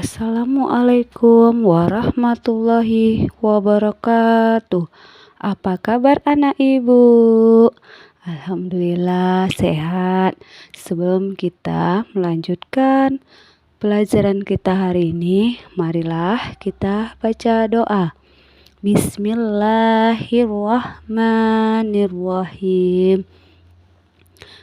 Assalamualaikum warahmatullahi wabarakatuh. Apa kabar anak ibu? Alhamdulillah sehat. Sebelum kita melanjutkan pelajaran kita hari ini, marilah kita baca doa. Bismillahirrahmanirrahim.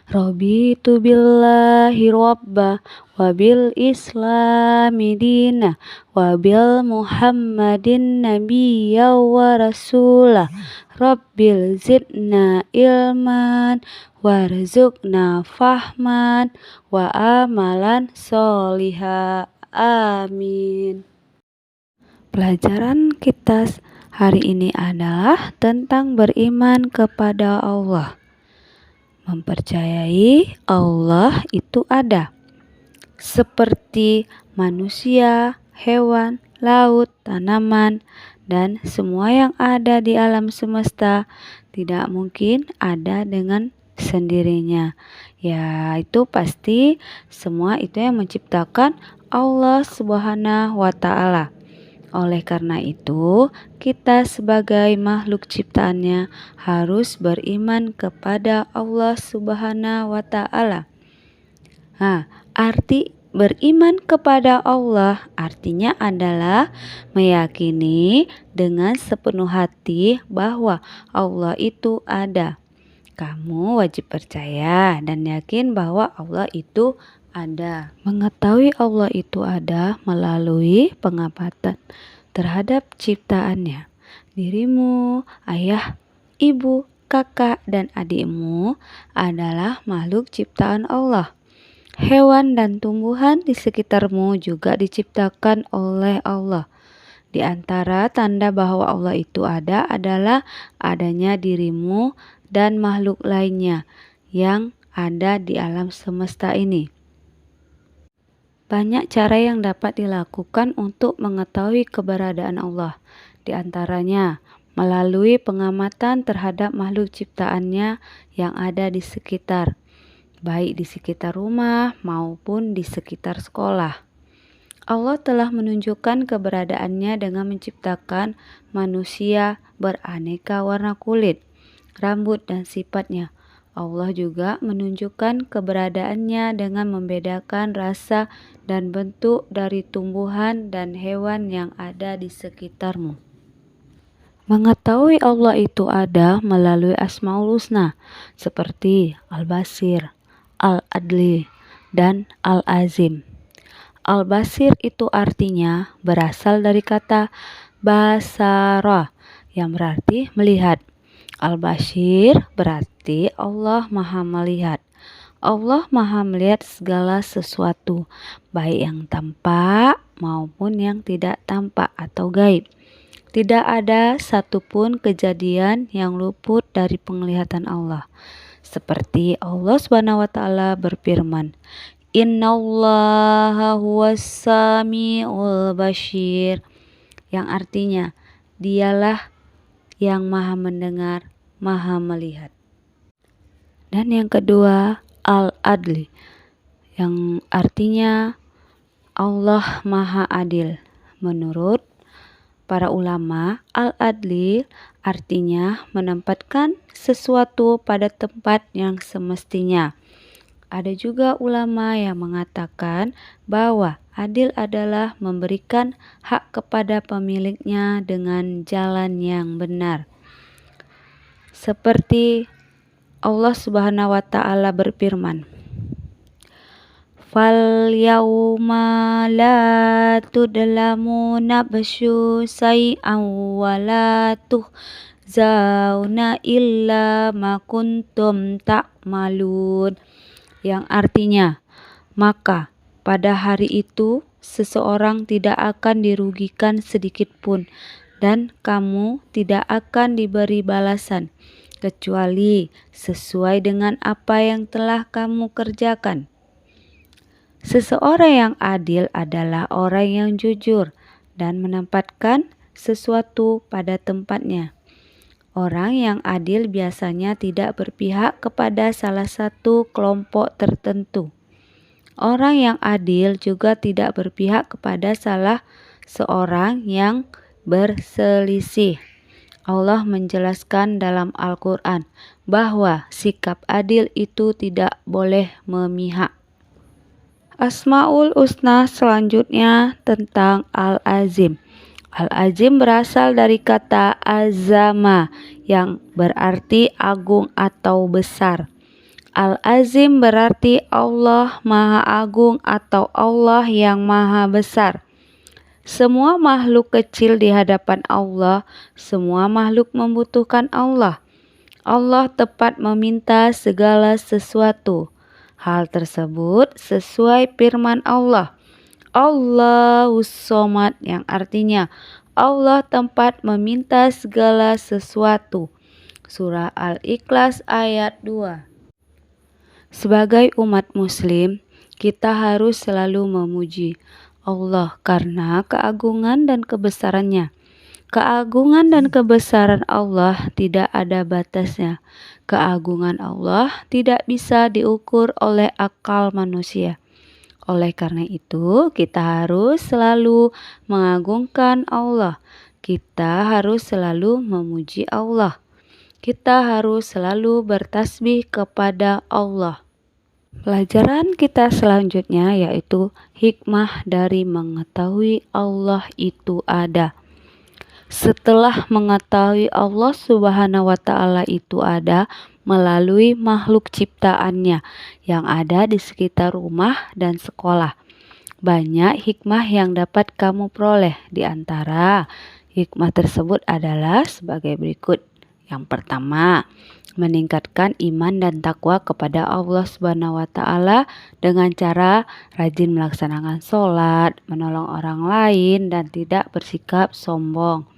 Raditu billahi robba wabil islami dina wabil muhammadin nabiyya wa rasulah rabbil zidna ilman warzuqna fahman wa amalan soliha amin. Pelajaran kita hari ini adalah tentang beriman kepada Allah. Mempercayai Allah itu ada, seperti manusia, hewan, laut, tanaman, dan semua yang ada di alam semesta tidak mungkin ada dengan sendirinya. Ya, itu pasti semua itu yang menciptakan Allah Subhanahu wa Ta'ala. Oleh karena itu, kita sebagai makhluk ciptaannya harus beriman kepada Allah Subhanahu wa Ta'ala. Arti beriman kepada Allah artinya adalah meyakini dengan sepenuh hati bahwa Allah itu ada. Kamu wajib percaya dan yakin bahwa Allah itu ada. Mengetahui Allah itu ada melalui pengamatan terhadap ciptaannya. Dirimu, ayah, ibu, kakak, dan adikmu adalah makhluk ciptaan Allah. Hewan dan tumbuhan di sekitarmu juga diciptakan oleh Allah. Di antara tanda bahwa Allah itu ada adalah adanya dirimu dan makhluk lainnya yang ada di alam semesta ini. Banyak cara yang dapat dilakukan untuk mengetahui keberadaan Allah. Di antaranya melalui pengamatan terhadap makhluk ciptaannya yang ada di sekitar, baik di sekitar rumah maupun di sekitar sekolah. Allah telah menunjukkan keberadaannya dengan menciptakan manusia beraneka warna kulit, rambut, dan sifatnya. Allah juga menunjukkan keberadaannya dengan membedakan rasa dan bentuk dari tumbuhan dan hewan yang ada di sekitarmu. Mengetahui Allah itu ada melalui Asmaul Husna seperti Al-Basir, Al-Adli, dan Al-Azim. Al-Basir itu artinya berasal dari kata basara yang berarti melihat. Al-Basir berarti Allah Maha Melihat. Allah Maha melihat segala sesuatu, baik yang tampak maupun yang tidak tampak atau gaib. Tidak ada satupun kejadian yang luput dari penglihatan Allah. Seperti Allah Subhanahu wa Ta'ala berfirman, Innallaha huwas samiul basyir, yang artinya dialah yang maha mendengar, maha melihat. Dan yang kedua, Al-Adli, yang artinya Allah maha adil. Menurut para ulama, Al-Adli artinya menempatkan sesuatu pada tempat yang semestinya. Ada juga ulama yang mengatakan bahwa adil adalah memberikan hak kepada pemiliknya dengan jalan yang benar. Seperti Allah Subhanahu wa Ta'ala berfirman, Fal yauma la tudlamu nafsu say'an wa la tuhzauna illa ma kuntum ta'malun, yang artinya, maka pada hari itu seseorang tidak akan dirugikan sedikit pun dan kamu tidak akan diberi balasan kecuali sesuai dengan apa yang telah kamu kerjakan. Seseorang yang adil adalah orang yang jujur dan menempatkan sesuatu pada tempatnya. Orang yang adil biasanya tidak berpihak kepada salah satu kelompok tertentu. Orang yang adil juga tidak berpihak kepada salah seorang yang berselisih. Allah menjelaskan dalam Al-Quran bahwa sikap adil itu tidak boleh memihak. Asmaul Husna selanjutnya tentang Al-Azim. Al-Azim berasal dari kata azama yang berarti agung atau besar. Al-Azim berarti Allah Maha Agung atau Allah yang Maha Besar. Semua makhluk kecil di hadapan Allah, semua makhluk membutuhkan Allah. Allah tepat meminta segala sesuatu. Hal tersebut sesuai firman Allah. Allahus Somad yang artinya Allah tempat meminta segala sesuatu. Surah Al-Ikhlas ayat 2. Sebagai umat muslim, kita harus selalu memuji Allah karena keagungan dan kebesarannya. Keagungan dan kebesaran Allah tidak ada batasnya. Keagungan Allah tidak bisa diukur oleh akal manusia. Oleh karena itu, kita harus selalu mengagungkan Allah. Kita harus selalu memuji Allah. Kita harus selalu bertasbih kepada Allah. Pelajaran kita selanjutnya yaitu hikmah dari mengetahui Allah itu ada. Setelah mengetahui Allah Subhanahu wa Ta'ala itu ada melalui makhluk ciptaannya yang ada di sekitar rumah dan sekolah, banyak hikmah yang dapat kamu peroleh. Di antara hikmah tersebut adalah sebagai berikut. Yang pertama, meningkatkan iman dan takwa kepada Allah Subhanahu wa Ta'ala dengan cara rajin melaksanakan sholat, menolong orang lain, dan tidak bersikap sombong.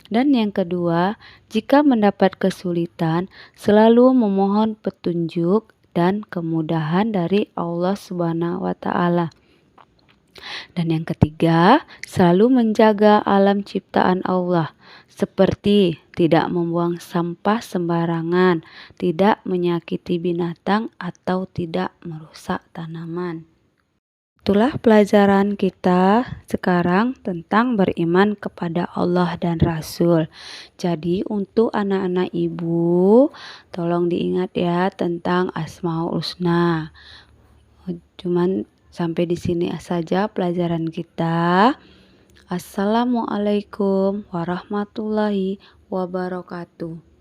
Dan yang kedua, jika mendapat kesulitan, selalu memohon petunjuk dan kemudahan dari Allah Subhanahu wa Ta'ala. Dan yang ketiga, selalu menjaga alam ciptaan Allah, seperti tidak membuang sampah sembarangan, tidak menyakiti binatang, atau tidak merusak tanaman. Itulah pelajaran kita sekarang tentang beriman kepada Allah dan Rasul. Jadi untuk anak-anak ibu, tolong diingat ya tentang Asmaul Husna. Cuman sampai di sini saja pelajaran kita. Assalamualaikum warahmatullahi wabarakatuh.